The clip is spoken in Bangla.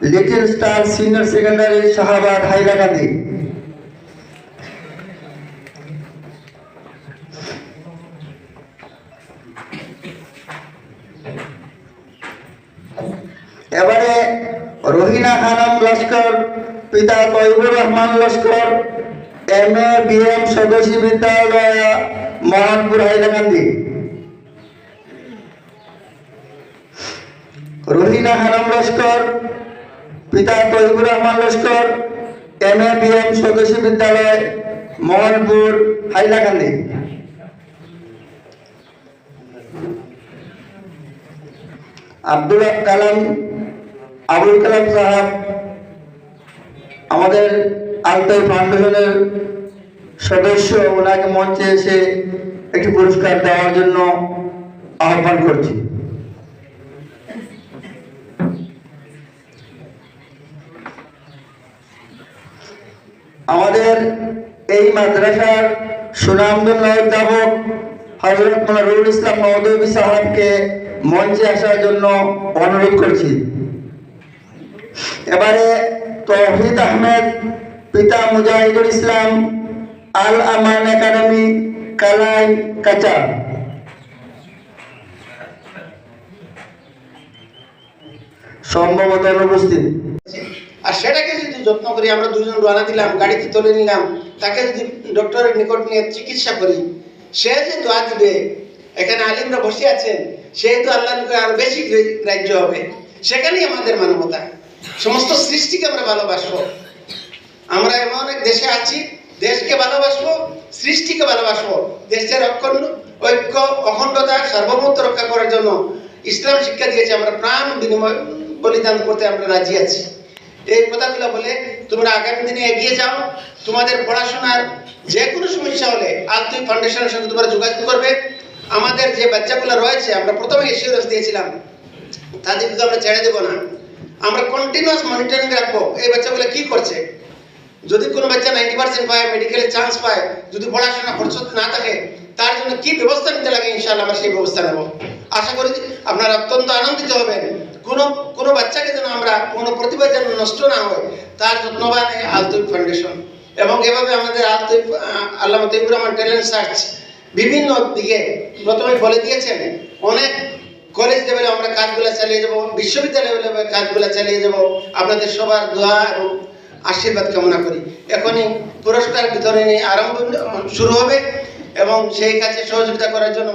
Little star senior secondary Shahabad Hailakandi. এবারে রহিনা খানম লস্কর, পিতা তৈবুর রহমান লস্কর, MA BM স্বদেশী বিদ্যালয় মোহনপুর হাইলাকান্দি। রহিনা খানম লস্কর, পিতা তৈবুর রহমান লস্কর, MA BM স্বদেশী বিদ্যালয় মোহনপুর হাইলাকান্দি। আব্দুল কালাম সাহেব আমাদের আলতাই ফাউন্ডেশনের সদস্য, ওনাকে মঞ্চে এসে একটি পুরস্কার দেওয়ার জন্য আহ্বান করছি। আমাদের এই মাদ্রাসার সুনামধন্য অধ্যাপক হযরত মনিরুল ইসলাম মওদুদী সাহেবকে মঞ্চে আসার জন্য অনুরোধ করছি। এবারে তৌহিদ আহমেদ, পিতা মুজাহিদুল ইসলাম, আল আমান একাডেমি কালাই কাচা। সম্ভবত অনুপস্থিত। আর সেটাকে যদি যত্ন করি, আমরা দুজন রওনা দিলাম, গাড়িতে তুলে নিলাম, তাকে যদি ডক্টরের নিকট নিয়ে চিকিৎসা করি, সে যে দোয়া দিবে, এখানে আলিমরা বসে আছেন, সেহেতু আল্লাহ আরো বেশি গ্রাহ্য হবে। সেখানেই আমাদের মানবতা। সমস্ত সৃষ্টিকে আমরা ভালোবাসবো। আমরা এমন এক দেশে আছি, দেশকে ভালোবাসবো, সৃষ্টিকে ভালোবাসবো। দেশের ঐক্য, অখণ্ডতা, সার্বভৌমত্ব রক্ষা করার জন্য ইসলাম শিক্ষা দিয়েছে। আমরা প্রাণ বিনিময় বলিদান করতে আমরা রাজি আছি। এই কথাগুলো বলে তোমরা আগামী দিনে এগিয়ে যাও। তোমাদের পড়াশোনার যে কোনো সমস্যা হলে আলতুই ফাউন্ডেশনের সঙ্গে তোমরা যোগাযোগ করবে। আমাদের যে বাচ্চাগুলো রয়েছে, আমরা প্রথমে এসিউরেন্স দিয়েছিলাম, তাদের কিন্তু আমরা ছেড়ে দেবো না। আমরা কন্টিনিউয়াস মনিটরিং রাখবো এই বাচ্চাগুলো কি করছে। যদি কোনো বাচ্চা 90% পায়, মেডিকেলে চান্স পায়, যদি পড়াশোনা খরচ না থাকে, তার জন্য কি ব্যবস্থা নিতে লাগে, ইনশাআল্লাহ আমরা সেই ব্যবস্থা নেব। আশা করি আপনারা অত্যন্ত আনন্দিত হবেন। কোনো বাচ্চাকে যেন আমরা, কোনো প্রতিভা যেন নষ্ট না হয়, তার যত্নবান এই আলতুই ফাউন্ডেশন। এবং এভাবে আমাদের আল্লামা তৈবুর রহমান ট্যালেন্ট সার্চ বিভিন্ন দিকে প্রথমে বলে দিয়েছেন। অনেক কলেজ লেভেলে আমরা কাজগুলো চালিয়ে যাব, বিশ্ববিদ্যালয় লেভেলে কাজগুলো চালিয়ে যাব। আপনাদের সবার দোয়া এবং আশীর্বাদ কামনা করি। এখনই পুরস্কার বিতরণী আরম্ভ শুরু হবে এবং সেই কাজে সহযোগিতা করার জন্য